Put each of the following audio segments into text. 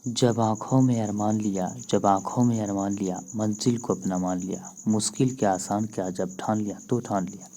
जब आँखों में अरमान लिया, जब आँखों में अरमान लिया, मंजिल को अपना मान लिया, मुश्किल क्या आसान क्या जब ठान लिया तो ठान लिया।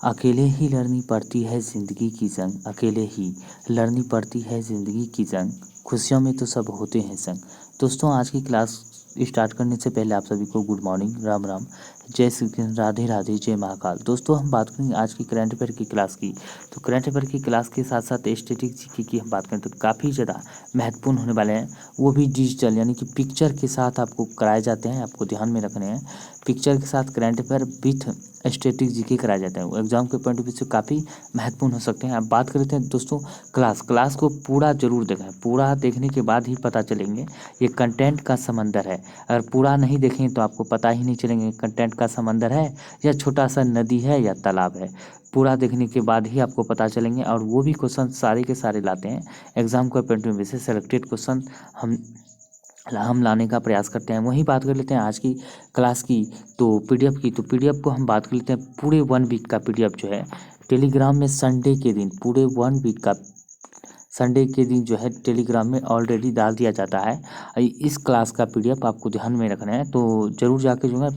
अकेले ही लड़नी पड़ती है ज़िंदगी की जंग, अकेले ही लड़नी पड़ती है ज़िंदगी की जंग, खुशियों में तो सब होते हैं संग। दोस्तों, आज की क्लास स्टार्ट करने से पहले आप सभी को गुड मॉर्निंग, राम राम, जय श्री कृष्ण, राधे राधे, जय महाकाल। दोस्तों, हम बात करेंगे आज की करंट अफेयर की क्लास की। तो करंट अफेयर की क्लास के साथ साथ स्टैटिक जीके की हम बात करें तो काफ़ी ज़्यादा महत्वपूर्ण होने वाले हैं। वो भी डिजिटल यानी कि पिक्चर के साथ आपको कराए जाते हैं, आपको ध्यान में रखने हैं। पिक्चर के साथ current affair with static GK कराए जाते हैं। वो एग्जाम के पॉइंट ऑफ व्यू से काफ़ी महत्वपूर्ण हो सकते हैं। अब बात करते हैं दोस्तों क्लास को पूरा जरूर देखें। पूरा देखने के बाद ही पता चलेंगे ये कंटेंट का समंदर है। अगर पूरा नहीं देखें तो आपको पता ही नहीं चलेंगे कंटेंट का समंदर है या छोटा सा नदी है या तालाब है। पूरा देखने के बाद ही आपको पता चलेंगे, और वो भी क्वेश्चन सारे के सारे लाते हैं एग्जाम के पॉइंट ऑफ व्यू से। सेलेक्टेड क्वेश्चन हम लाने का प्रयास करते हैं। वहीं बात कर लेते हैं आज की क्लास की तो पीडीएफ की। तो पीडीएफ को हम बात कर लेते हैं पूरे 1 वीक का पीडीएफ जो है टेलीग्राम में संडे के दिन, पूरे 1 वीक का संडे के दिन जो है टेलीग्राम में ऑलरेडी डाल दिया जाता है। इस क्लास का पीडीएफ आपको ध्यान में रखना है, तो ज़रूर जाके जो है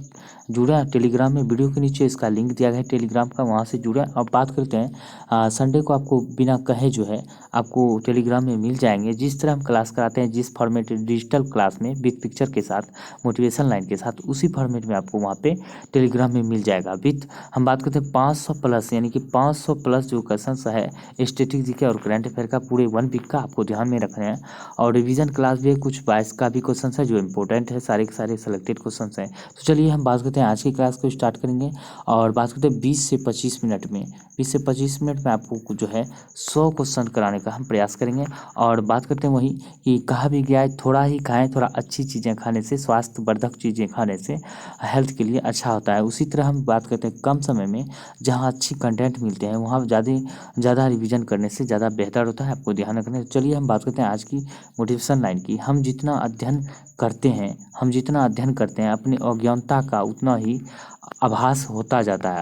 जुड़ा टेलीग्राम में। वीडियो के नीचे इसका लिंक दिया गया है टेलीग्राम का, वहाँ से जुड़ा। अब बात करते हैं संडे को आपको बिना कहे जो है आपको टेलीग्राम में मिल जाएंगे। जिस तरह हम क्लास कराते हैं, जिस फॉर्मेट डिजिटल क्लास में बिग पिक्चर के साथ, मोटिवेशन लाइन के साथ, उसी फॉर्मेट में आपको वहाँ पे टेलीग्राम में मिल जाएगा। विथ हम बात करते हैं 500 प्लस, यानी कि 500 प्लस जो क्वेश्चन है स्टैटिक जीके और करंट अफेयर का पूरे 1 वीक का आपको ध्यान में रखना है। और रिवीजन क्लास भी है, कुछ 22 का भी क्वेश्चन है जो इंपॉर्टेंट है, सारे के सारे सेलेक्टेड क्वेश्चन हैं। तो चलिए हम बात करते हैं आज की क्लास को स्टार्ट करेंगे और बात करते हैं 20 से 25 मिनट में। 20 से 25 मिनट में आपको जो है 100 क्वेश्चन कराने का हम प्रयास करेंगे। और बात करते हैं वही कि कहा भी गया है थोड़ा ही खाएं, थोड़ा अच्छी चीज़ें खाने से, स्वास्थ्यवर्धक चीज़ें खाने से हेल्थ के लिए अच्छा होता है। उसी तरह हम बात करते हैं कम समय में जहाँ अच्छी कंटेंट मिलते हैं वहाँ ज़्यादा रिवीजन करने से ज़्यादा बेहतर होता है, आपको ध्यान रखना है। चलिए हम बात करते हैं आज की मोटिवेशन लाइन की। हम जितना अध्ययन करते हैं अपनी अज्ञानता का उतना ही आभास होता जाता है।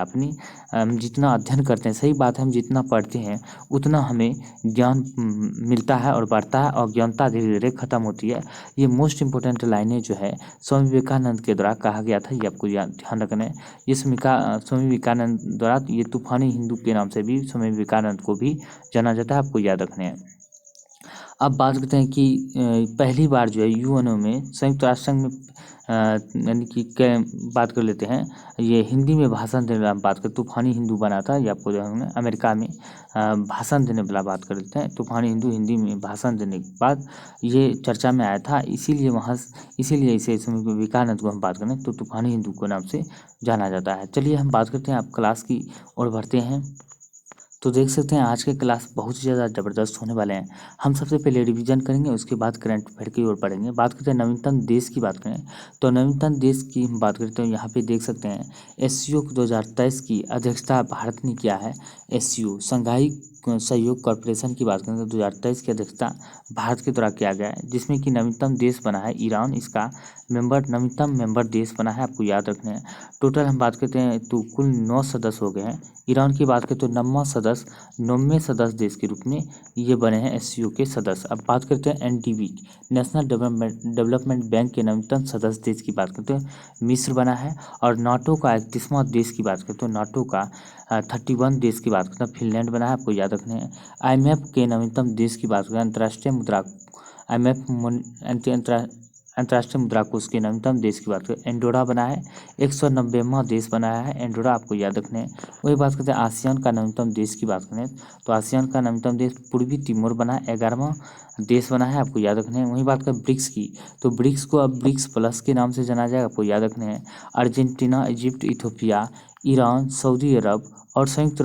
हम जितना अध्ययन करते हैं, सही बात है, हम जितना पढ़ते हैं उतना हमें ज्ञान मिलता है और बढ़ता है, अज्ञानता धीरे धीरे खत्म होती है। ये मोस्ट इंपॉर्टेंट लाइनें जो है स्वामी विवेकानंद के द्वारा कहा गया था, ये आपको ध्यान रखना है। ये स्वामी विवेकानंद द्वारा, ये तूफानी हिंदू के नाम से भी स्वामी विवेकानंद को भी जाना जाता है, आपको याद रखने हैं। अब बात करते हैं कि पहली बार जो है यूएनओ में, संयुक्त राष्ट्र संघ में यानी कि बात कर लेते हैं, ये हिंदी में भाषण देने वाला बात कर, तूफानी हिंदू बना था, ये आपको ध्यान रखना है। अमेरिका में भाषण देने वाला बात कर लेते हैं, तूफानी हिंदू हिंदी में भाषण देने के बाद ये चर्चा में आया था, इसीलिए इसे स्वामी विवेकानंद को हम बात करें तो तूफानी हिंदू के नाम से जाना जाता है। चलिए हम बात करते हैं, आप क्लास की ओर बढ़ते हैं। तो देख सकते हैं आज के क्लास बहुत ही ज़्यादा ज़बरदस्त होने वाले हैं। हम सबसे पहले रिवीजन करेंगे, उसके बाद करंट अफेयर की ओर पढ़ेंगे। बात करते हैं नवीनतम देश की बात करें तो नवीनतम देश की हम बात करते हैं, यहाँ पे देख सकते हैं एससीओ 2023 की अध्यक्षता भारत ने किया है। एससीओ शंघाई सहयोग कॉरपोरेशन की बात करें तो 2023 की अध्यक्षता भारत के द्वारा किया गया है, जिसमें कि नवीनतम देश बना है ईरान, इसका नवीनतम मेंबर देश बना है, आपको याद रखना है। टोटल हम बात करते हैं तो कुल 9 सदस्य हो गए हैं। ईरान की बात करें तो 9वें सदस्य देश के रूप में ये बने हैं एससीओ के सदस्य। अब बात करते हैं एनडीबी, नेशनल डेवलपमेंट बैंक के नवीनतम सदस्य देश की बात करते हैं मिस्र बना है। और नाटो का 31वां देश की बात करते हैं, नाटो का 31 देश की बात करते हैं फिनलैंड बना है, आपको याद रखने हैं। IMF के नवीनतम देश की बात करें अंतर्राष्ट्रीय मुद्रा कोष के नवीनतम देश की बात करें एंडोरा बना है, 190वां देश बनाया है एंडोरा, आपको याद रखने हैं। वही बात करते हैं आसियान का नवीनतम देश की बात करें तो आसियान का नवीनतम देश पूर्वी तिमोर बना है, 11वां देश बना है, आपको याद रखने हैं। वही बात करें ब्रिक्स की तो ब्रिक्स को अब ब्रिक्स प्लस के नाम से जाना जाएगा, आपको याद रखने हैं। Argentina, Egypt, Ethiopia, Iran, Saudi Arab और संयुक्त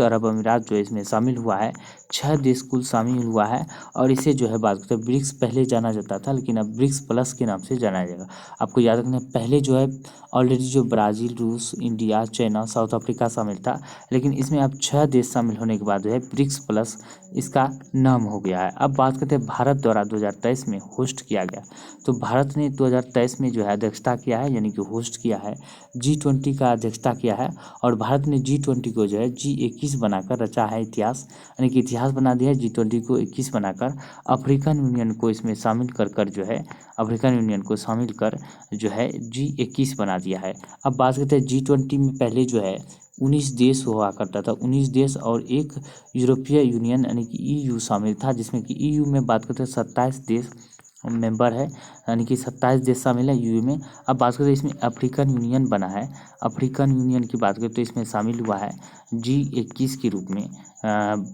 अरब अमीरात जो इसमें शामिल हुआ है, 6 देश कुल शामिल हुआ है। और इसे जो है बात करते हैं ब्रिक्स पहले जाना जाता था, लेकिन अब ब्रिक्स प्लस के नाम से जाना जाएगा, आपको याद रखना है। पहले जो है ऑलरेडी जो ब्राज़ील, रूस, इंडिया, चाइना, साउथ अफ्रीका शामिल था, लेकिन इसमें अब 6 देश शामिल होने के बाद जो है ब्रिक्स प्लस इसका नाम हो गया है। अब बात करते हैं भारत द्वारा 2023 में होस्ट किया गया, तो भारत ने 2023 में जो है अध्यक्षता किया है, यानी कि होस्ट किया है, G20 का अध्यक्षता किया है। और भारत ने G20 को जो है G21 बनाकर रचा है इतिहास, यानी कि इतिहास बना दिया है G20 को 21 बनाकर, अफ्रीकन यूनियन को इसमें शामिल कर कर जो है अफ्रीकन यूनियन को शामिल कर जो है G21 बना दिया है। अब बात करते हैं G20 में पहले जो है 19 देश हुआ करता था, 19 देश और एक यूरोपीय यूनियन यानी कि EU शामिल था, जिसमें कि EU में बात करते हैं 27 देश मेंबर है, यानी कि 27 देश शामिल है EU में। अब बात करते हैं इसमें अफ्रीकन यूनियन बना है, अफ्रीकन यूनियन की बात करें तो इसमें शामिल हुआ है G21 के रूप में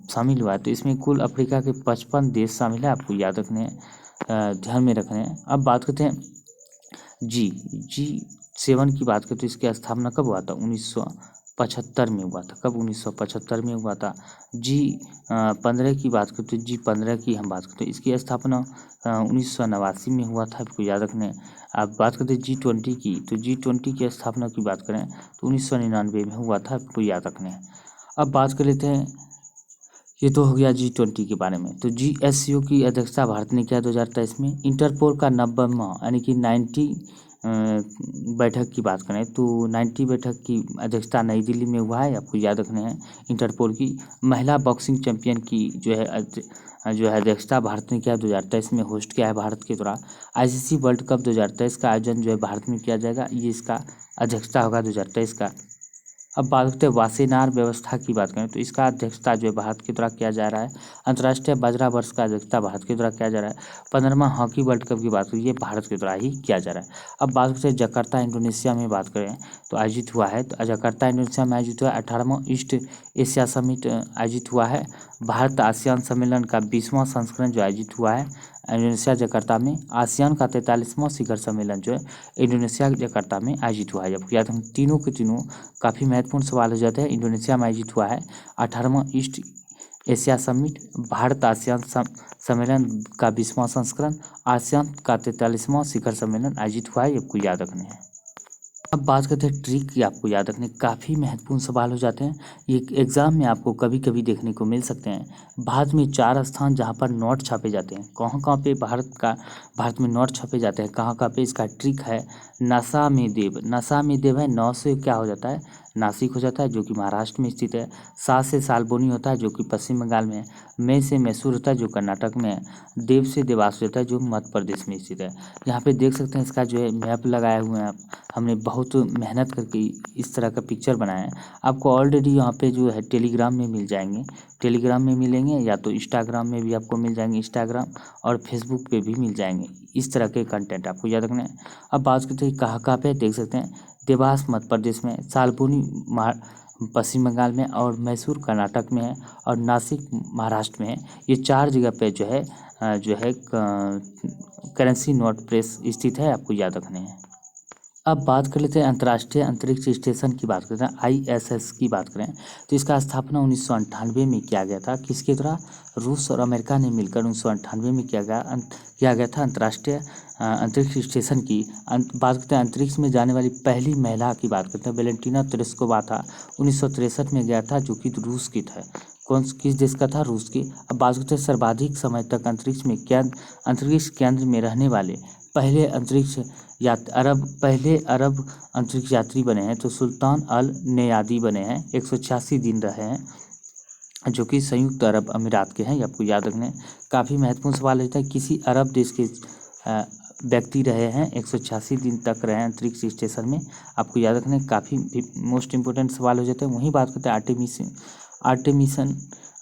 शामिल हुआ है। तो इसमें कुल अफ्रीका के 55 देश शामिल है, आपको याद रखने ध्यान में रखने हैं। अब बात करते हैं G7 की बात करें तो इसकी स्थापना कब हुआ था? 1975 में हुआ था। कब? 1975 में हुआ था। G15 की बात करें तो G15 की हम बात करते हैं, इसकी स्थापना 1989 में हुआ था, आपको याद रखने। अब बात करते हैं G20 की, तो G20 की स्थापना की बात करें तो 1999 में हुआ था, आपको याद रखने। अब बात कर लेते हैं, ये तो हो गया G20 के बारे में। तो GSCO की अध्यक्षता भारत ने किया 2023 में। इंटरपोल का 90वां यानी कि 90 बैठक की बात करें तो 90 बैठक की अध्यक्षता नई दिल्ली में हुआ है, आपको याद रखने हैं। इंटरपोल की महिला बॉक्सिंग चैंपियन की जो है अध्यक्षता भारत ने किया 2023 में, होस्ट किया है भारत के द्वारा। ICC वर्ल्ड कप 2023 का आयोजन जो है भारत में किया जाएगा, ये इसका अध्यक्षता होगा 2023 का। अब बात करते हैं वासेनार व्यवस्था की बात करें तो इसका अध्यक्षता जो है भारत के द्वारा किया जा रहा है। अंतर्राष्ट्रीय बाजरा वर्ष का अध्यक्षता भारत के द्वारा किया जा रहा है। 15वां हॉकी वर्ल्ड कप की बात करें, ये भारत के द्वारा ही किया जा रहा है। अब बात करते हैं जकार्ता इंडोनेशिया में बात करें तो आयोजित हुआ है, तो जकार्ता इंडोनेशिया में आयोजित हुआ है। 18वां ईस्ट एशिया समिट आयोजित हुआ है। भारत आसियान सम्मेलन का 20वां संस्करण जो आयोजित हुआ है इंडोनेशिया जकार्ता में। आसियान का 43वां शिखर सम्मेलन जो है इंडोनेशिया जकार्ता में आयोजित हुआ है। जबकि याद हम तीनों के तीनों काफ़ी महत्वपूर्ण सवाल हो जाते हैं। इंडोनेशिया में आयोजित हुआ है 18वां East Asia summit, Bharat ASEAN सम्मेलन का 20वां संस्करण, आसियान का 43वां शिखर सम्मेलन आयोजित हुआ है, आपको याद रखने हैं। अब बात करते हैं ट्रिक की, आपको याद रखने काफ़ी महत्वपूर्ण सवाल हो जाते हैं। ये एग्जाम में आपको कभी कभी देखने को मिल सकते हैं। भारत में 4 स्थान जहाँ पर नोट छापे जाते हैं, कहाँ पे भारत में नोट छापे जाते हैं, कहाँ पे इसका ट्रिक है। नशा में देव है, 9 से क्या हो जाता है, नासिक हो जाता है जो कि महाराष्ट्र में स्थित है। सा से सालबोनी होता है जो कि पश्चिम बंगाल में है। मैं से मैसूर होता है जो कर्नाटक में है। देव से देवास होता है जो मध्य प्रदेश में स्थित है। यहाँ पे देख सकते हैं इसका जो है मैप लगाए हुए हैं, हमने बहुत मेहनत करके इस तरह का पिक्चर बनाया है। आपको ऑलरेडी यहाँ पे जो है टेलीग्राम में मिल जाएंगे, टेलीग्राम में मिलेंगे या तो इंस्टाग्राम में भी आपको मिल जाएंगे, इंस्टाग्राम और फेसबुक पे भी मिल जाएंगे इस तरह के कंटेंट, आपको याद रखना है। अब बात करते हैं कहाँ पे देख सकते हैं, देवास मध्य प्रदेश में, सालबोनी पश्चिम बंगाल में और मैसूर कर्नाटक में है और नासिक महाराष्ट्र में है। ये 4 जगह पे जो है करेंसी नोट प्रेस स्थित है, आपको याद रखने हैं। अब बात कर लेते हैं अंतर्राष्ट्रीय अंतरिक्ष स्टेशन की बात करते हैं, ISS की बात करें तो इसका स्थापना 1998 में किया गया था। किसके द्वारा? रूस और अमेरिका ने मिलकर 1998 में किया गया था अंतर्राष्ट्रीय अंतरिक्ष स्टेशन की। बात करते हैं अंतरिक्ष में जाने वाली पहली महिला की बात करते हैं, वेलेंटिना तेरेस्कोवा था, 1963 में गया था, जो कि रूस की था। किस देश का था? रूस की। अब बात करते हैं सर्वाधिक समय तक अंतरिक्ष केंद्र में रहने वाले पहले अरब अंतरिक्ष यात्री बने हैं, तो सुल्तान अल नयादी बने हैं, 186 दिन रहे हैं, जो कि संयुक्त अरब अमीरात के हैं, ये आपको याद रखने। काफ़ी महत्वपूर्ण सवाल रहता है, किसी अरब देश के व्यक्ति रहे हैं 186 दिन तक रहे हैं अंतरिक्ष स्टेशन में, आपको याद रखने। काफ़ी मोस्ट इंपोर्टेंट सवाल हो जाते हैं। वहीं बात करते हैं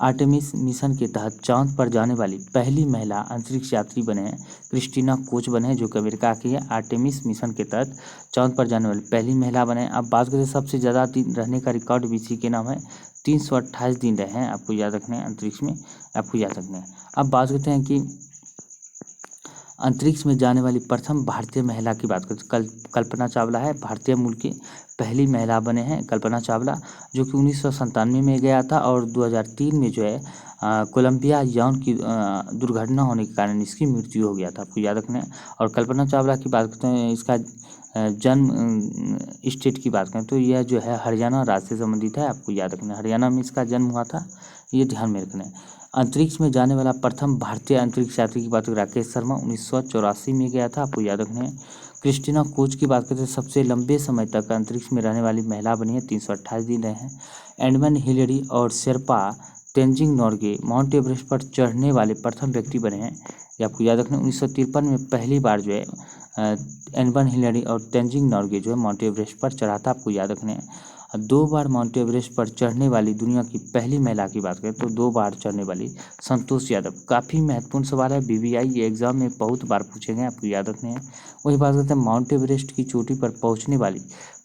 आर्टेमिस मिशन के तहत चांद पर जाने वाली पहली महिला अंतरिक्ष यात्री बने हैं, क्रिस्टीना कोच बने हैं, जो कि अमेरिका की है। आर्टेमिस मिशन के तहत चांद पर जाने वाली पहली महिला बने हैं। अब बात करते हैं सबसे ज़्यादा दिन रहने का रिकॉर्ड BC के नाम है, 328 दिन रहे हैं, आपको याद रखने हैं अंतरिक्ष में, आपको याद रखने हैं। अब बात करते हैं कि अंतरिक्ष में जाने वाली प्रथम भारतीय महिला की बात करते, कल्पना चावला है, भारतीय मूल की पहली महिला बने हैं कल्पना चावला, जो कि 1997 में गया था और 2003 में जो है कोलंबिया यान की दुर्घटना होने के कारण इसकी मृत्यु हो गया था, आपको याद रखना है। और कल्पना चावला की बात करते हैं, इसका जन्म स्टेट की बात करें तो यह जो है हरियाणा राज्य से संबंधित है, आपको याद रखना है। हरियाणा में इसका जन्म हुआ था, ये ध्यान में रखना है। अंतरिक्ष में जाने वाला प्रथम भारतीय अंतरिक्ष यात्री की बात करें, राकेश शर्मा 1984 में गया था, आपको याद रखना है। क्रिस्टीना कोच की बात करते हैं, सबसे लंबे समय तक अंतरिक्ष में रहने वाली महिला बनी है, 328 दिन रहे हैं। एडमंड हिलरी और शेरपा तेंजिंग नोर्गे माउंट एवरेस्ट पर चढ़ने वाले प्रथम व्यक्ति बने हैं। ये आपको याद रखना। 1953 में पहली बार जो है एनबन हिलरी और तेंजिंग नोर्गे जो है माउंट एवरेस्ट पर चढ़ा था, आपको याद रखने हैं। 2 बार माउंट एवरेस्ट पर चढ़ने वाली दुनिया की पहली महिला की बात करें तो 2 बार चढ़ने वाली संतोष यादव। काफ़ी महत्वपूर्ण सवाल है, बीबीआई ये एग्जाम में बहुत बार पूछे गए, आपको याद रखने हैं। वही बात करते हैं माउंट एवरेस्ट की चोटी पर पहुंचने वाली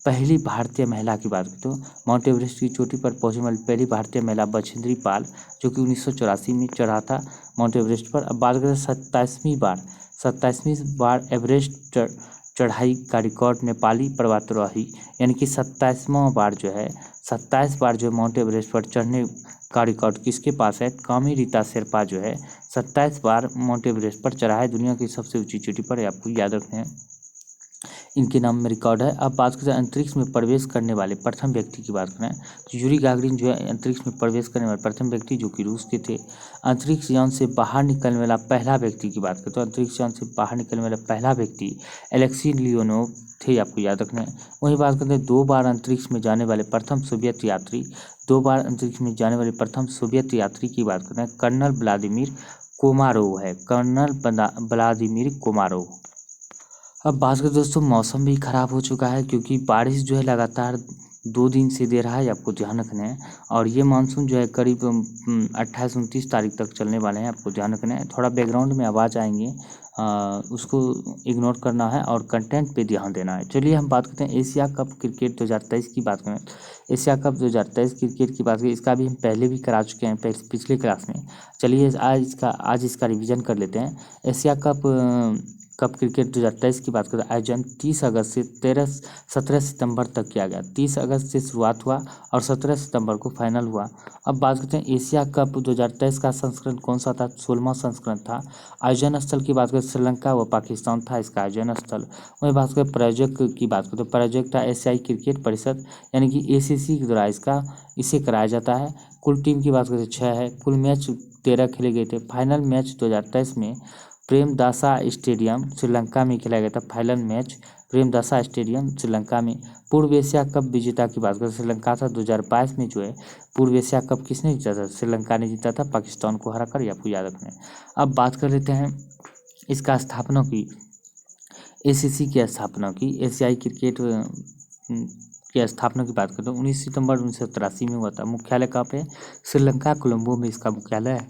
पहली भारतीय महिला की बात करें तो माउंट एवरेस्ट की चोटी पर पहुंचने वाली पहली भारतीय महिला बछेंद्री पाल, जो कि 1984 में चढ़ा था माउंट एवरेस्ट पर। अब बात करें 27वीं बार एवरेस्ट चढ़ाई का रिकॉर्ड नेपाली पर्वतारोही यानी कि 27वां बार जो है 27 बार जो माउंट एवरेस्ट पर चढ़ने का रिकॉर्ड किसके पास है? कामी रीता शेरपा जो है 27 बार माउंट एवरेस्ट पर चढ़ा है, दुनिया की सबसे ऊंची चोटी पर, आपको याद रखने हैं। इनके नाम में रिकॉर्ड है। अब बात करें अंतरिक्ष में प्रवेश करने वाले प्रथम व्यक्ति की बात करें तो यूरी गागरिन जो है अंतरिक्ष में प्रवेश करने वाले प्रथम व्यक्ति, जो कि रूस के थे। अंतरिक्ष यान से बाहर निकलने वाला पहला व्यक्ति की बात करें तो अंतरिक्ष यान से बाहर निकलने वाला पहला व्यक्ति एलेक्सी लियोनोव थे, आपको याद रखना है। वहीं बात करते हैं 2 बार अंतरिक्ष में जाने वाले प्रथम सोवियत यात्री, 2 बार अंतरिक्ष में जाने वाले प्रथम सोवियत यात्री की बात करते हैं कर्नल व्लादिमीर कोमारोव है, कर्नल व्लादिमीर कोमारोव। अब बात करें दोस्तों, मौसम भी ख़राब हो चुका है क्योंकि बारिश जो है लगातार 2 दिन से दे रहा है, आपको ध्यान रखना है। और ये मानसून जो है करीब 28-29 तारीख तक चलने वाले हैं, आपको ध्यान रखना है। थोड़ा बैकग्राउंड में आवाज़ आएंगे, उसको इग्नोर करना है और कंटेंट पे ध्यान देना है। चलिए हम बात करते हैं एशिया कप क्रिकेट 2023 की बात करें। एशिया कप 2023 क्रिकेट की बात करें, इसका भी हम पहले भी करा चुके हैं पिछले क्लास में। चलिए आज इसका रिवीजन कर लेते हैं। एशिया कप क्रिकेट 2023 की बात करें, आयोजन 30 अगस्त से 17 सितंबर तक किया गया। 30 अगस्त से शुरुआत हुआ और 17 सितंबर को फाइनल हुआ। अब बात करते हैं एशिया कप 2023 का संस्करण कौन सा था? 16वां संस्करण था। आयोजन स्थल की बात करें श्रीलंका व पाकिस्तान था इसका आयोजन स्थल। वहीं बात करें प्रायोजक की बात करें तो प्रायोजक था एशियाई क्रिकेट परिषद यानी कि ACC के द्वारा इसे कराया जाता है। कुल टीम की बात करें तो 6 है। कुल मैच 13 खेले गए थे। फाइनल मैच 2023 में प्रेमदासा स्टेडियम श्रीलंका में खेला गया था। Final match Premadasa stadium Sri Lanka में। पूर्व एशिया कप विजेता की बात करें श्रीलंका था। 2022 में जो है पूर्व एशिया कप किसने जीता था? श्रीलंका ने जीता था, पाकिस्तान को हराकर, या आपको याद रखना है। अब बात कर लेते हैं इसका स्थापना की, ACC की स्थापना की, एशियाई क्रिकेट की स्थापना की बात करते हैं 19 सितंबर 1983 में हुआ था। मुख्यालय कहाँ पे? श्रीलंका, कोलंबो में इसका मुख्यालय है।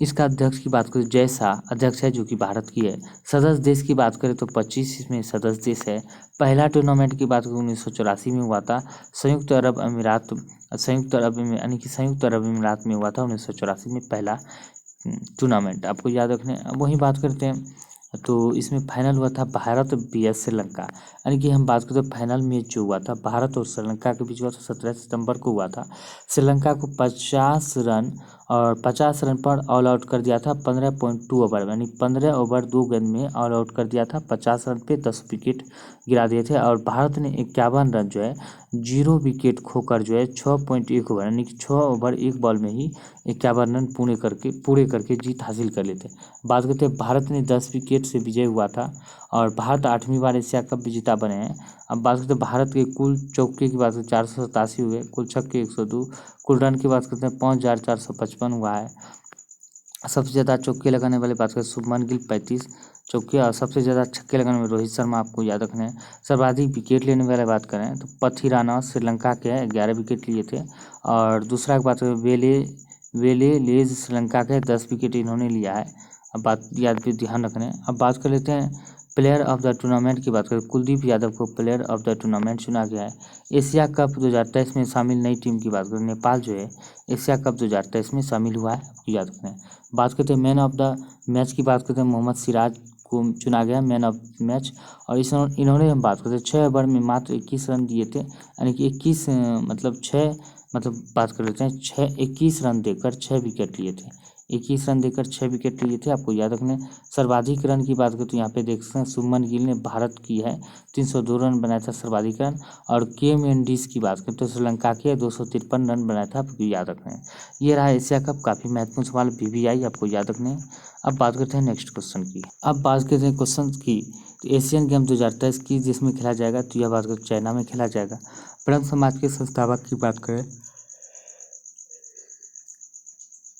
इसका अध्यक्ष की बात करें जय शाह अध्यक्ष है, जो कि भारत की है। सदस्य देश की बात करें तो 25 इसमें सदस्य देश है। पहला टूर्नामेंट की बात करें 1984 में हुआ था। संयुक्त अरब अमीरात में हुआ था 1984 में पहला टूर्नामेंट, आपको याद रखने। वही बात करते हैं तो इसमें फाइनल हुआ था भारत vs श्रीलंका, यानी कि हम बात करते हैं फाइनल मैच जो हुआ था भारत और श्रीलंका के बीच हुआ था, 17 सितंबर को हुआ था। श्रीलंका को 50 रन पर ऑल आउट कर दिया था 15.2 ओवर, यानी 15 ओवर 2 गेंद में ऑल आउट कर दिया था। 50 रन पे 10 विकेट गिरा दिए थे और भारत ने 51 रन जो है 0 विकेट खोकर जो है 6.1 ओवर यानी कि 6 ओवर 1 बॉल में ही 51 रन पूरे करके जीत हासिल कर लेते। बात करते हैं भारत ने 10 विकेट से विजय हुआ था और भारत 8वीं बार एशिया कप विजेता बने हैं। अब बात करते हैं भारत के कुल चौके की बात करें 487 हुए, कुल छक्के 102, कुल रन की बात करते हैं 5455 हुआ है। सबसे ज़्यादा चौके लगाने वाले बात करें शुभमन गिल 35 चौके और सबसे ज़्यादा छक्के लगाने वाले रोहित शर्मा, आपको याद रखना है। सर्वाधिक विकेट लेने वाले बात करें तो पथिराना श्रीलंका के 11 विकेट लिए थे और दूसरा की बात करें वेलेलेज श्रीलंका के 10 विकेट इन्होंने लिया है। अब बात याद भी ध्यान रखना है। अब बात कर लेते हैं प्लेयर ऑफ द टूर्नामेंट की बात करें, कुलदीप यादव को प्लेयर ऑफ द टूर्नामेंट चुना गया है। एशिया कप 2023 में शामिल नई टीम की बात करें, नेपाल जो है एशिया कप 2023 में शामिल हुआ है, आपको याद रखना है। बात करते हैं मैन ऑफ द मैच की बात करते हैं, मोहम्मद सिराज को चुना गया मैन ऑफ मैच और इन्होंने हम बात करते हैं 6 ओवर में मात्र 21 रन दिए थे, यानी कि 21 बात कर लेते हैं 21 रन देकर 6 विकेट लिए थे। 21 रन देकर 6 विकेट लिए थे, आपको याद रखना है। सर्वाधिक रन की बात करें तो यहाँ पे देख सकते हैं शुभमन गिल ने भारत की है 302 रन बनाया था सर्वाधिक रन और के मेंडिस की बात करें तो श्रीलंका के 253 रन बनाया था, आपको याद रखना है। ये रहा एशिया कप, काफ़ी महत्वपूर्ण सवाल BBI आपको याद रखने हैं। अब बात करते हैं नेक्स्ट क्वेश्चन की। अब बात करते हैं क्वेश्चन की तो एशियन गेम 2023 की जिसमें खेला जाएगा तो यह बात कर चाइना में खेला जाएगा। ब्रह्म समाज के संस्थापक की बात करें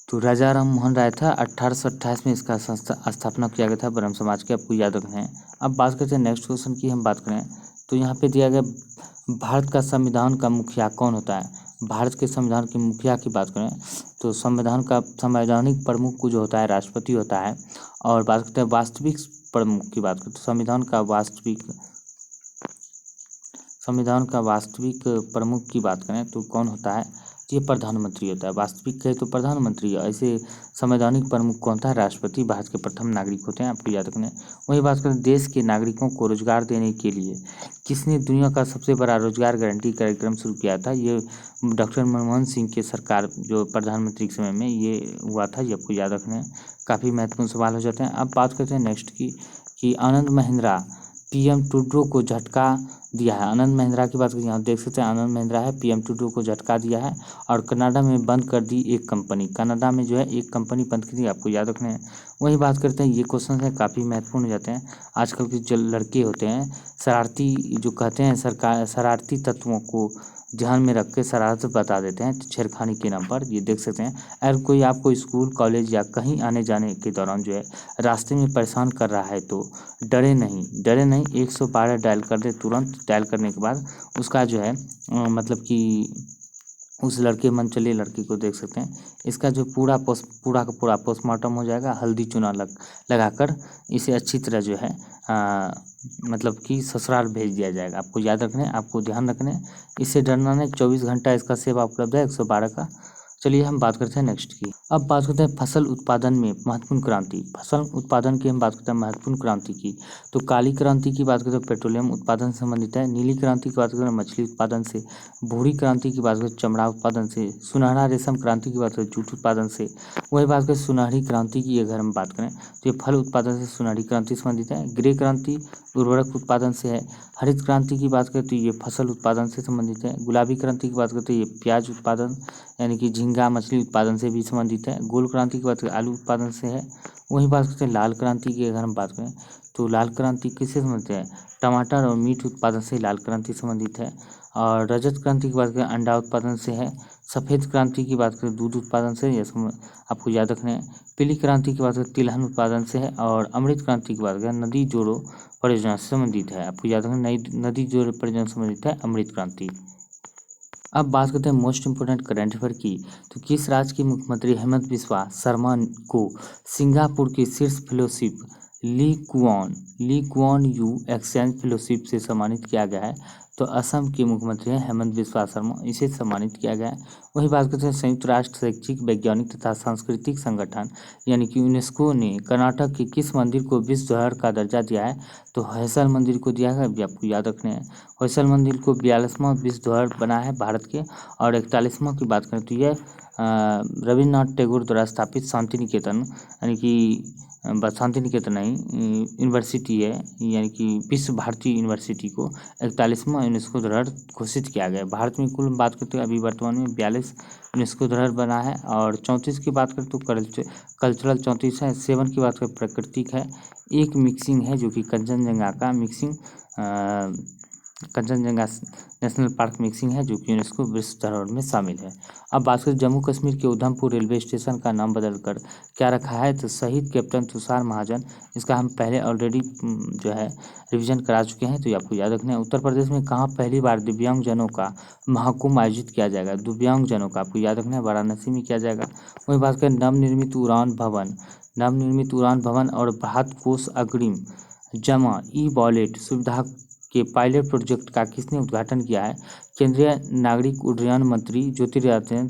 तो राजा राम मोहन राय था। 1828 में इसका स्थापना किया गया था ब्रह्म समाज के, आपको याद रखना है। अब बात करते हैं नेक्स्ट क्वेश्चन की। हम बात करें तो यहाँ पे दिया गया भारत का संविधान का मुखिया कौन होता है। भारत के संविधान के मुखिया की बात करें तो संविधान का संवैधानिक प्रमुख को जो होता है राष्ट्रपति होता है। और बात करते हैं वास्तविक प्रमुख की बात करें तो संविधान का वास्तविक प्रमुख की बात करें तो कौन होता है, ये प्रधानमंत्री होता है। वास्तविक कहे तो प्रधानमंत्री, ऐसे संवैधानिक प्रमुख कौन था, राष्ट्रपति भारत के प्रथम नागरिक होते हैं, आपको याद रखना है। वही बात करें देश के नागरिकों को रोजगार देने के लिए किसने दुनिया का सबसे बड़ा रोजगार गारंटी कार्यक्रम शुरू किया था, ये डॉक्टर मनमोहन सिंह के सरकार जो प्रधानमंत्री के समय में ये हुआ था, ये आपको याद रखना है। काफ़ी महत्वपूर्ण सवाल हो जाते हैं। अब बात करते हैं नेक्स्ट की कि आनंद महिंद्रा पीएम टूडो को झटका दिया है। आनंद महिंद्रा की बात करें, यहाँ देख सकते हैं आनंद महिंद्रा है, पीएम टूडो को झटका दिया है और कनाडा में बंद कर दी एक कंपनी। कनाडा में जो है एक कंपनी बंद की थी, आपको याद रखना है। वही बात करते हैं, ये क्वेश्चन है काफ़ी महत्वपूर्ण हो जाते हैं। आजकल के जो लड़के होते हैं शरारती, जो कहते हैं सरकार शरारती तत्वों को ध्यान में रख के शरारत बता देते हैं छेड़खानी के नाम पर, ये देख सकते हैं। अगर कोई आपको स्कूल कॉलेज या कहीं आने जाने के दौरान जो है रास्ते में परेशान कर रहा है तो डरे नहीं 112 डायल कर दे। तुरंत डायल करने के बाद उसका जो है मतलब कि उस लड़के मनचले लड़के को देख सकते हैं, इसका जो पूरा का पूरा पोस्टमार्टम हो जाएगा, हल्दी चूना लगाकर इसे अच्छी तरह जो है मतलब कि ससुराल भेज दिया जाएगा। आपको याद रखना है, आपको ध्यान रखना है, इससे डरना नहीं। 24 घंटा इसका सेवा उपलब्ध है 112 का। चलिए हम बात करते हैं नेक्स्ट की। अब बात करते हैं फसल उत्पादन में महत्वपूर्ण क्रांति। फसल उत्पादन की हम बात करते हैं महत्वपूर्ण क्रांति की, तो काली क्रांति की बात करें तो पेट्रोलियम उत्पादन से संबंधित है। नीली क्रांति की बात करें मछली उत्पादन से। भूरी क्रांति की बात करें चमड़ा उत्पादन से। सुनहरा रेशम क्रांति की बात करें जूट उत्पादन से। वही बात करें सुनहरी क्रांति की अगर हम बात करें तो ये फल उत्पादन से सुनहरी क्रांति संबंधित है। ग्रे क्रांति उर्वरक उत्पादन से है। हरित क्रांति की बात करें तो ये फसल उत्पादन से संबंधित है। गुलाबी क्रांति की बात करें तो ये प्याज उत्पादन यानी कि झींगा मछली उत्पादन से भी संबंधित है। गोल क्रांति की बात करें आलू उत्पादन से है। वही बात करते हैं लाल क्रांति की अगर हम बात करें तो लाल क्रांति किससे संबंधित है, टमाटर और मीट उत्पादन से लाल क्रांति संबंधित है। और रजत क्रांति की बात करें अंडा उत्पादन से है। सफ़ेद क्रांति की बात करें दूध उत्पादन से, यह आपको याद रखना है। पीली क्रांति की बात करें तिलहन उत्पादन से है। और अमृत क्रांति की बात करें नदी जोड़ो परियोजना से संबंधित है, आपको याद रखना नई नदी जोड़ो परियोजना से संबंधित है अमृत क्रांति। अब बात करते हैं मोस्ट इम्पोर्टेंट करंट अफेयर की, तो किस राज्य के मुख्यमंत्री हेमंत बिस्वा शर्मा को सिंगापुर की शीर्ष fellowship Lee Kuan Yew exchange fellowship से सम्मानित किया गया है। तो असम के मुख्यमंत्री हैं हेमंत बिस्वा शर्मा, इसे सम्मानित किया गया है। वही बात करते हैं संयुक्त राष्ट्र शैक्षिक वैज्ञानिक तथा सांस्कृतिक संगठन यानी कि यूनेस्को ने कर्नाटक के किस मंदिर को विश्व धरोहर का दर्जा दिया है, तो होयसल मंदिर को दिया है, आपको याद रखने हैं। होयसल मंदिर को 42वां विश्व धरोहर बना है भारत के। और 41वां की बात करें तो यह रविन्द्रनाथ टैगोर द्वारा स्थापित शांति निकेतन यानी कि शांति निकेतन नहीं यूनिवर्सिटी है यानी कि विश्व भारती यूनिवर्सिटी को 41वां यूनेस्को धरोहर घोषित किया गया है। भारत में कुल बात करते हैं अभी वर्तमान में 42 यूनेस्को धरोहर बना है। और 34 की बात करें तो कल्चरल 34 है। 7 की बात करें प्राकृतिक है। एक मिक्सिंग है जो कि कंचनजंगा का mixing Kanchenjunga national park mixing है जो कि यूनेस्को विश्व धरोहर में शामिल है। अब बात करें जम्मू कश्मीर के उधमपुर रेलवे स्टेशन का नाम बदलकर क्या रखा है, तो शहीद कैप्टन तुषार महाजन, इसका हम पहले ऑलरेडी जो है रिवीजन करा चुके हैं, तो ये आपको याद रखना है। उत्तर प्रदेश में कहाँ पहली बार दिव्यांगजनों का महाकुंभ आयोजित किया जाएगा, दिव्यांगजनों का आपको याद रखना है वाराणसी में किया जाएगा। वही बात करें नवनिर्मित उड़ान भवन और भारत कोष अग्रिम जमा ई वॉलेट सुविधा के पायलट प्रोजेक्ट का किसने उद्घाटन किया है, केंद्रीय नागरिक उड्डयन मंत्री ज्योतिरादित्य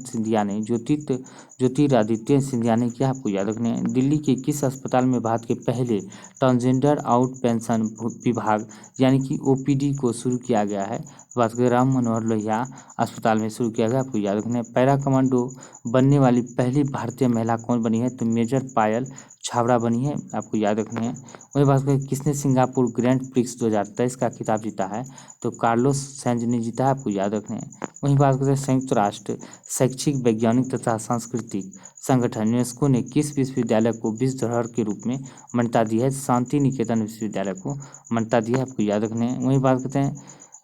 सिंधिया ने किया, आपको याद रखने हैं। दिल्ली के किस अस्पताल में भारत के पहले ट्रांसजेंडर आउट पेंशन विभाग यानी कि ओपीडी को शुरू किया गया है, बात करें राम मनोहर लोहिया अस्पताल में शुरू किया गया, आपको याद रखना है। पैरा कमांडो बनने वाली पहली भारतीय महिला कौन बनी है, तो मेजर पायल छाबड़ा बनी है, आपको याद रखनी है। वही बात करें किसने सिंगापुर ग्रैंड प्रिक्स 2023 का खिताब जीता है, तो कार्लोस सैंज ने जीता है, आपको याद रखने हैं। वही बात करते हैं संयुक्त राष्ट्र शैक्षिक वैज्ञानिक तथा सांस्कृतिक संगठन यूनेस्को ने किस विश्वविद्यालय को विश्व धरोहर के रूप में मान्यता दी है, शांति निकेतन विश्वविद्यालय को मान्यता दी है, आपको याद रखने हैं। वही बात करते हैं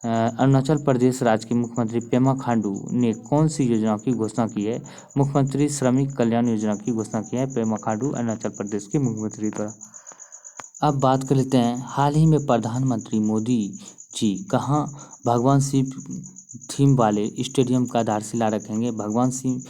अरुणाचल प्रदेश राज्य के मुख्यमंत्री पेमा खांडू ने कौन सी योजना की घोषणा की है? मुख्यमंत्री श्रमिक कल्याण योजना की घोषणा की है पेमा खांडू, अरुणाचल प्रदेश के मुख्यमंत्री द्वारा। अब बात कर लेते हैं, हाल ही में प्रधानमंत्री मोदी जी कहाँ भगवान शिव थीम वाले स्टेडियम का आधारशिला रखेंगे? भगवान शिव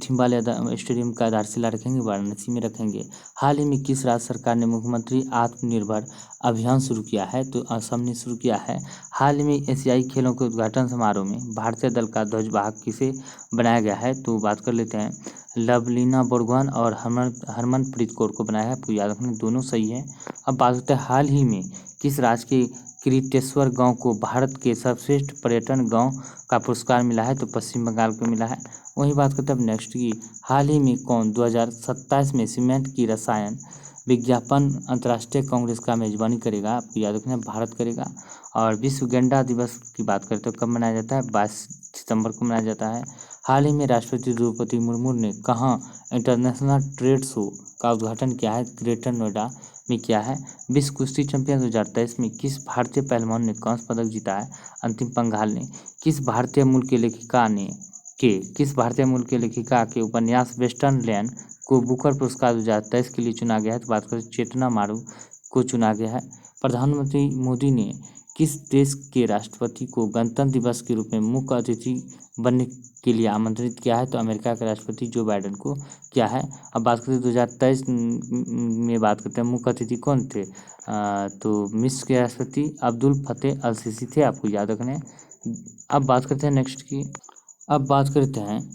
थीम वाले स्टेडियम का आधारशिला रखेंगे, वाराणसी में रखेंगे। हाल ही में किस राज्य सरकार ने मुख्यमंत्री आत्मनिर्भर अभियान शुरू किया है? तो असम ने शुरू किया है। हाल ही में एशियाई खेलों के उद्घाटन समारोह में भारतीय दल का ध्वजवाहक किसे बनाया गया है? तो बात कर लेते हैं, लवलीना बोरगोहान और हरमनप्रीत कौर को बनाया है। आपको याद रखना, दोनों सही है। अब बात करते हैं, हाल ही में किस राज्य के किरीटेश्वर गांव को भारत के सर्वश्रेष्ठ पर्यटन गांव का पुरस्कार मिला है? तो पश्चिम बंगाल को मिला है। वही बात करते हैं अब नेक्स्ट की, हाल ही में कौन 2027 में सीमेंट की रसायन विज्ञापन अंतर्राष्ट्रीय कांग्रेस का मेजबानी करेगा? आपको याद रखना, भारत करेगा। और विश्व गेंडा दिवस की बात करते हो कब मनाया जाता है? 22 सितंबर को मनाया जाता है। हाल ही में राष्ट्रपति द्रौपदी मुर्मू ने कहाँ इंटरनेशनल ट्रेड शो का उद्घाटन किया है? ग्रेटर नोएडा में किया है। विश्व कुश्ती चैंपियन 2023 में किस भारतीय पहलवान ने कांस्य पदक जीता है? अंतिम पंघाल ने। किस भारतीय मूल के लेखिका के उपन्यास वेस्टर्न लैंड को बुकर पुरस्कार 2023 के लिए चुना गया है? तो बात करें, चेतना मारू को चुना गया है। प्रधानमंत्री मोदी ने किस देश के राष्ट्रपति को गणतंत्र दिवस के रूप में मुख्य अतिथि बनने के लिए आमंत्रित किया है? तो अमेरिका के राष्ट्रपति जो बाइडेन को किया है। अब बात करते हैं 2023 में, बात करते हैं मुख्य अतिथि कौन थे? तो मिस्र के राष्ट्रपति अब्दुल फतेह अल सीसी थे, आपको याद रखने। अब बात करते हैं नेक्स्ट की, अब बात करते हैं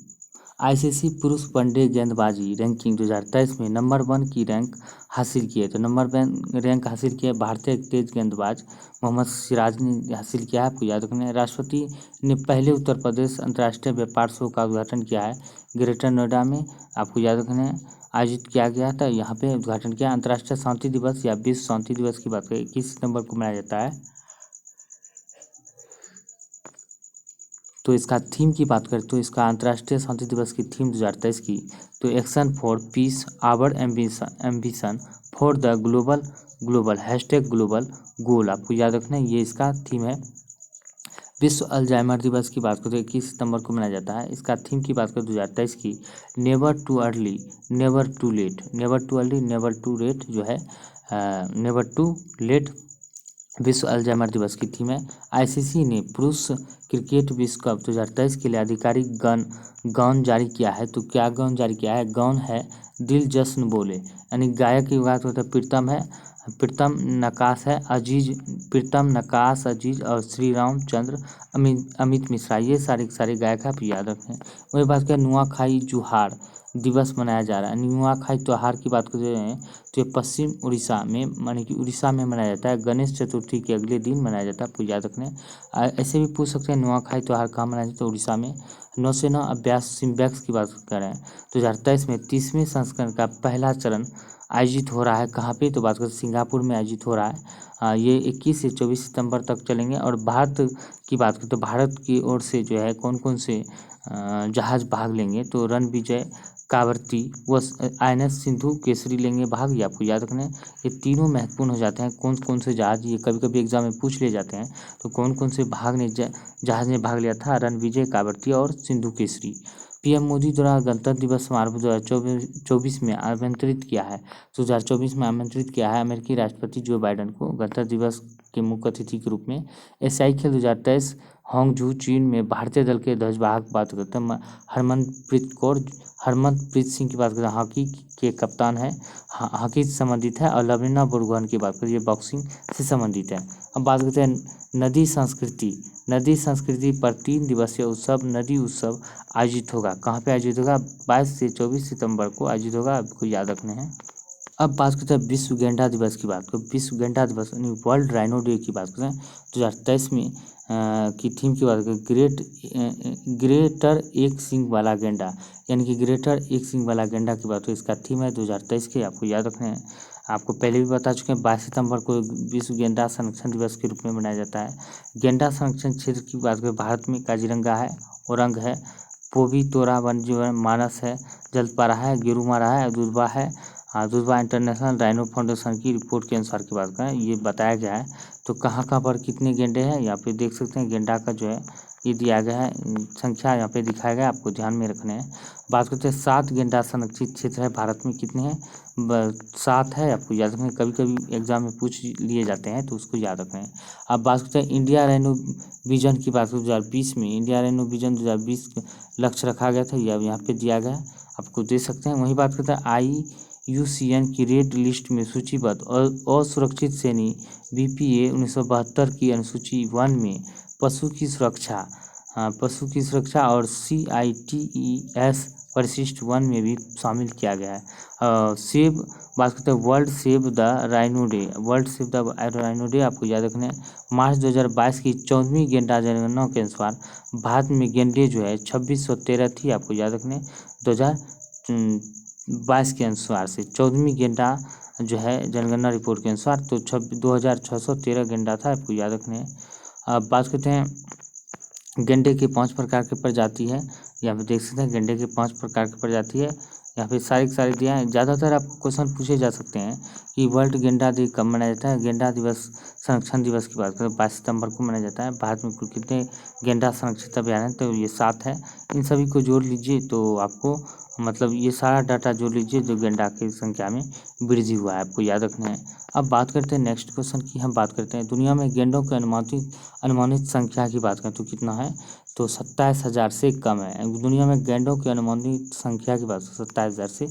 आईसीसी पुरुष वनडे गेंदबाजी रैंकिंग 2023 में नंबर 1 की रैंक हासिल की है। तो नंबर 1 रैंक हासिल किया भारतीय तेज गेंदबाज मोहम्मद सिराज ने हासिल किया है, आपको याद रखना है। राष्ट्रपति ने पहले उत्तर प्रदेश अंतर्राष्ट्रीय व्यापार शो का उद्घाटन किया है ग्रेटर नोएडा में, आपको याद रखना है। आयोजित किया गया था, यहाँ पे उद्घाटन किया। अंतर्राष्ट्रीय शांति दिवस या विश्व शांति दिवस की बात करें 21 सितंबर को मनाया जाता है। तो इसका थीम की बात करें तो इसका अंतर्राष्ट्रीय शांति दिवस की थीम 2023 की, तो action for peace our ambition for the global #global goal, आपको याद रखना है, ये इसका थीम है। विश्व अल्जाइमर दिवस की बात करें तो 21 सितंबर को मनाया जाता है। इसका थीम की बात करें 2023 की, never too early never too late, never too early never too late जो है, नेवर टू लेट विश्व अल्जाइमर दिवस की थीम है। आईसीसी ने पुरुष क्रिकेट विश्व कप 2023 के लिए आधिकारिक गौन जारी किया है। तो क्या गौन जारी किया है? गौन है दिल जश्न बोले, यानी गायक की बात होता है प्रीतम है, प्रीतम नकाश अजीज और श्री रामचंद्र अमित मिश्रा, ये सारे गायक आप याद रखें। वही बात करें, नुआखाई जुहार दिवस मनाया जा रहा है। नुआखाई त्योहार की बात करते हैं तो ये पश्चिम उड़ीसा में, माने कि उड़ीसा में मनाया जाता है। गणेश चतुर्थी के अगले दिन मनाया जाता है, आपको याद रखना है। ऐसे भी पूछ सकते हैं नुआखाई त्योहार कहाँ मनाया जाता है? उड़ीसा में। नौसेना अभ्यास सिम्बैक्स की बात करें तो 2023 में 30वें संस्करण का पहला चरण आयोजित हो रहा है, कहाँ पे? तो बात करें सिंगापुर में आयोजित हो रहा है। ये 21 से 24 सितंबर तक चलेंगे। और भारत की बात करें तो भारत की ओर से जो है कौन कौन से जहाज भाग लेंगे? तो रणविजय, कावरती व INS सिंधु केसरी लेंगे भाग, ये आपको याद रखना है। ये तीनों महत्वपूर्ण हो जाते हैं। कौन कौन से जहाज, ये कभी कभी एग्जाम में पूछ ले जाते हैं। तो कौन कौन से जहाज ने भाग लिया था? रणविजय, कावरती और सिंधु केसरी। पीएम मोदी द्वारा गणतंत्र दिवस समारोह 2024 में आमंत्रित किया है। 2024 में आमंत्रित किया है अमेरिकी राष्ट्रपति जो बाइडेन को गणतंत्र दिवस के मुख्य अतिथि के रूप में। एशियाई खेल 2023 हांगझू चीन में भारतीय दल के ध्वजवाहक बात करते हैं हरमनप्रीत सिंह की बात करें, हॉकी के कप्तान है, हॉकी से संबंधित है। और लवलीना बोरगोहान की बात करें, ये बॉक्सिंग से संबंधित है। अब बात करते हैं नदी संस्कृति पर 3 दिवसीय उत्सव नदी उत्सव आयोजित होगा, कहाँ पे आयोजित होगा? 22 से 24 सितंबर को आयोजित होगा, आपको याद रखने हैं। अब बात करते हैं विश्व गेंडा दिवस की बात करें, विश्व गेंडा दिवस यानी वर्ल्ड राइनो डे की बात करें 2023 में की थीम की बात करें, ग्रेटर एक सींग वाला गेंडा, यानी कि ग्रेटर एक सींग वाला गेंडा की बात हो, इसका थीम है 2023 के, आपको याद रखने हैं। आपको पहले भी बता चुके हैं 22 सितंबर को विश्व गेंडा संरक्षण दिवस के रूप में मनाया जाता है। गेंडा संरक्षण क्षेत्र की बात करें, भारत में काजीरंगा है, ओरंग है, पोवी तोरा वन्यजीव मानस है, जलपारा है, गेरुमारा है, दुधवा है, हाँ, तो इस बार इंटरनेशनल राइनो फाउंडेशन की रिपोर्ट के अनुसार की बात करें, ये बताया गया है। तो कहाँ कहाँ पर कितने गेंडे हैं यहाँ पे देख सकते हैं। गेंडा का जो है ये दिया गया है, संख्या यहाँ पे दिखाया गया है, आपको ध्यान में रखने हैं। बात करते हैं 7 गेंडा संरक्षित क्षेत्र है भारत में, कितने हैं? 7 है, आपको याद रखना है। कभी कभी एग्जाम में पूछ लिए जाते हैं तो उसको याद रखना है। अब बात करते हैं इंडिया रेनो विजन की बात करें, 2020 में इंडिया रेनो विजन 2020 लक्ष्य रखा गया था, यह यहाँ पे दिया गया है, आपको दे सकते हैं। वही बात करते हैं IUCN की रेड लिस्ट में सूचीबद्ध और असुरक्षित श्रेणी BPA 1972 की अनुसूची 1 में पशु की सुरक्षा और CITES परिशिष्ट 1 में भी शामिल किया गया है। सेव बात करते हैं world save the rhino day. World save the rhino day आपको याद रखना है। मार्च 2022 की 14वीं गेंडा जनगणना के अनुसार भारत में गेंडे जो है 2613 थी, आपको याद रखना है। 2022 के अनुसार से 14वीं गेंडा जो है जनगणना रिपोर्ट के अनुसार तो 2613 गेंडा था, आपको याद रखना है। अब बात करते हैं गेंडे के 5 प्रकार की प्रजाति है, यहाँ पे देख सकते हैं गेंडे के 5 प्रकार की प्रजाति है। यहाँ पे सारी दिया है। ज़्यादातर आपको क्वेश्चन पूछे जा सकते हैं कि वर्ल्ड गेंडा डे कब मनाया जाता है। गेंडा दिवस संरक्षण दिवस की बात करें 22 सितंबर को मनाया जाता है। भारत में कुल कितने गेंडा संरक्षित अभियान है, तो ये 7 है। इन सभी को जोड़ लीजिए तो आपको मतलब ये सारा डाटा जोड़ लीजिए जो गेंडा की संख्या में वृद्धि हुआ है, आपको याद रखना है। अब बात करते हैं नेक्स्ट क्वेश्चन की, हम बात करते हैं दुनिया में गेंडों की अनुमानित संख्या की बात करें तो कितना है, तो 27,000 से कम है। दुनिया में गेंडों की अनुमानित संख्या की बात 27,000 से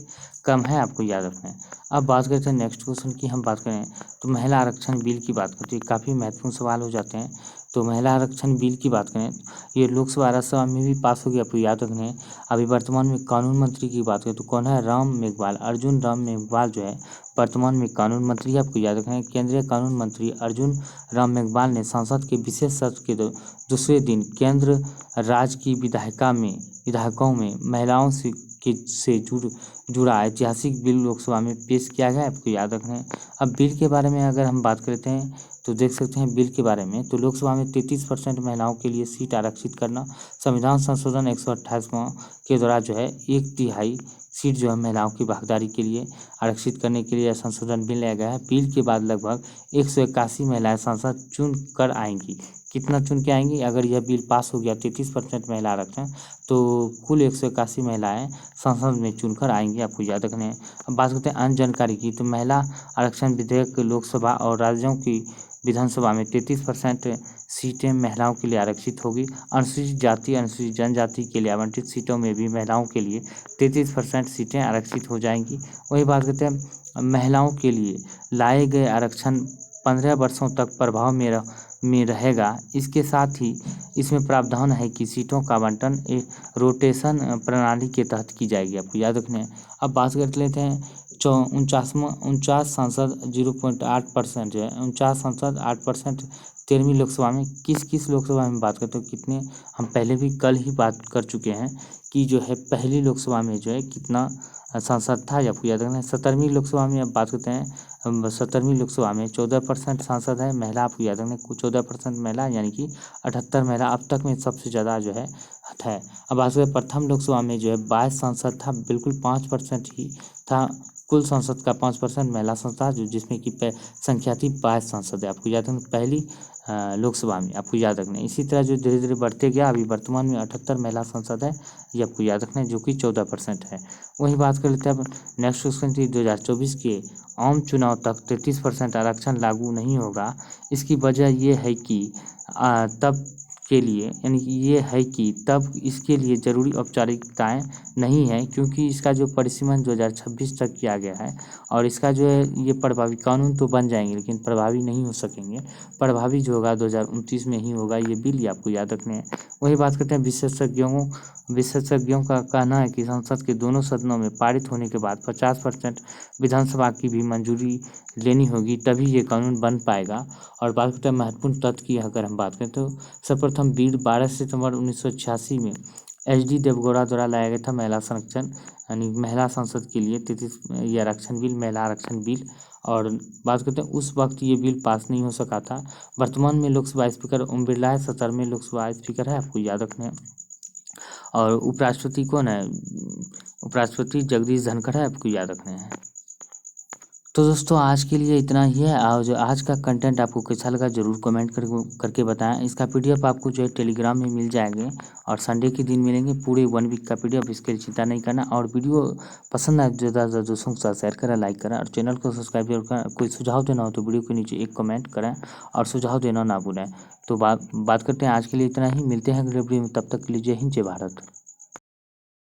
कम है, आपको याद रखना है। अब बात करते हैं नेक्स्ट क्वेश्चन की, हम बात करें तो महिला आरक्षण बिल की बात करते हैं, काफ़ी महत्वपूर्ण सवाल हो जाते हैं। तो महिला आरक्षण बिल की बात करें, ये लोकसभा राज्यसभा में भी पास हो गया, आपको याद रखना है। अभी वर्तमान में कानून मंत्री की बात करें तो कौन है, राम मेघवाल, अर्जुन राम मेघवाल जो है वर्तमान में कानून मंत्री है, आपको याद रखना है। केंद्रीय कानून मंत्री अर्जुन राम मेघवाल ने संसद के विशेष सत्र के दूसरे दिन केंद्र राज्य की विधायकों में महिलाओं से जुड़ा ऐतिहासिक बिल लोकसभा में पेश किया गया है, आपको याद रखना है। अब बिल के बारे में अगर हम बात करते हैं तो देख सकते हैं बिल के बारे में, तो लोकसभा में 33% महिलाओं के लिए सीट आरक्षित करना, संविधान संशोधन 128वां के द्वारा जो है 1/3 सीट जो है महिलाओं की भागीदारी के लिए आरक्षित करने के लिए संशोधन बिल लाया गया है। बिल के बाद लगभग 181 महिलाएं संसद चुन कर आएंगी। कितना चुन के आएंगी, अगर यह बिल पास हो गया 33% महिला आरक्षण, तो कुल 181 महिलाएं संसद में चुनकर आएंगी, आपको याद रखना है। अब बात करते हैं अन्य जानकारी की, तो महिला आरक्षण विधेयक लोकसभा और राज्यों की विधानसभा में 33% सीटें महिलाओं के लिए आरक्षित होगी। अनुसूचित जाति अनुसूचित जनजाति के लिए आवंटित सीटों में भी महिलाओं के लिए 33% सीटें आरक्षित हो जाएंगी। वही बात करते हैं महिलाओं के लिए लाए गए आरक्षण 15 वर्षों तक प्रभाव में रहेगा। इसके साथ ही इसमें प्रावधान है कि सीटों का आवंटन रोटेशन प्रणाली के तहत की जाएगी, आपको याद रखना है। अब बात कर लेते हैं 49 सांसद 0.8% जो है 49 सांसद 8%। 13वीं लोकसभा में किस लोकसभा में बात करते हो कितने, हम पहले भी कल ही बात कर चुके हैं कि जो है पहली लोकसभा में जो है कितना सांसद था, आपको याद रखना है। 17वीं लोकसभा में अब बात करते हैं, 17वीं लोकसभा में 14% सांसद है महिला, आपको याद रखना है। 14% महिला यानी कि 78 महिला अब तक में सबसे ज़्यादा जो है। अब बात करें प्रथम लोकसभा में जो है 22 सांसद था, बिल्कुल 5% ही था। कुल सांसद का 5% महिला संस्था जो जिसमें की संख्या थी 22 सांसद है, आपको याद रखना पहली लोकसभा में, आपको याद रखना है। इसी तरह जो धीरे धीरे बढ़ते गया, अभी वर्तमान में 78 महिला सांसद है, ये आपको याद रखना है, जो कि 14% है। वही बात कर लेते हैं अब नेक्स्ट क्वेश्चन थी 2024 के आम चुनाव तक 33% आरक्षण लागू नहीं होगा। इसकी वजह ये है कि तब के लिए यानी कि ये है कि तब इसके लिए ज़रूरी औपचारिकताएं नहीं है, क्योंकि इसका जो परिसीमन 2026 तक किया गया है और इसका जो है ये प्रभावी कानून तो बन जाएंगे लेकिन प्रभावी नहीं हो सकेंगे। प्रभावी जो होगा 2029 में ही होगा ये बिल, ये आपको याद रखने हैं। वही बात करते हैं विशेषज्ञों का कहना है कि संसद के दोनों सदनों में पारित होने के बाद 50% विधानसभा की भी मंजूरी लेनी होगी, तभी ये कानून बन पाएगा। और बात करते हैं महत्वपूर्ण तथ्य की, अगर हम बात करें तो सर्वप्रथम बिल 12 सितंबर 1986 में HD देवगौड़ा द्वारा लाया गया था महिला संरक्षण यानी महिला संसद के लिए 33 ये आरक्षण बिल, महिला आरक्षण बिल। और बात करते हैं उस वक्त ये बिल पास नहीं हो सका था। वर्तमान में लोकसभा स्पीकर ओम बिरला है, 17वें लोकसभा स्पीकर है, आपको याद रखना है। और उपराष्ट्रपति कौन है, उपराष्ट्रपति जगदीश धनखड़ है, आपको याद रखना है। तो दोस्तों आज के लिए इतना ही है। और जो आज का कंटेंट आपको कैसा लगा ज़रूर कमेंट करके बताएं। इसका पीडीएफ आपको जो है टेलीग्राम में मिल जाएंगे और संडे के दिन मिलेंगे पूरे 1 वीक का पीडीएफ। इसके लिए चिंता नहीं करना। और वीडियो पसंद आए तो ज़्यादा से ज़्यादा दोस्तों के साथ शेयर करें, लाइक करें और चैनल को सब्सक्राइब जरूर करें। कोई सुझाव देना हो तो वीडियो के नीचे एक कमेंट करें और सुझाव देना ना भूलें। तो बात करते हैं आज के लिए इतना ही। मिलते हैं अगले वीडियो में, तब तक के लिए जय हिंद जय भारत।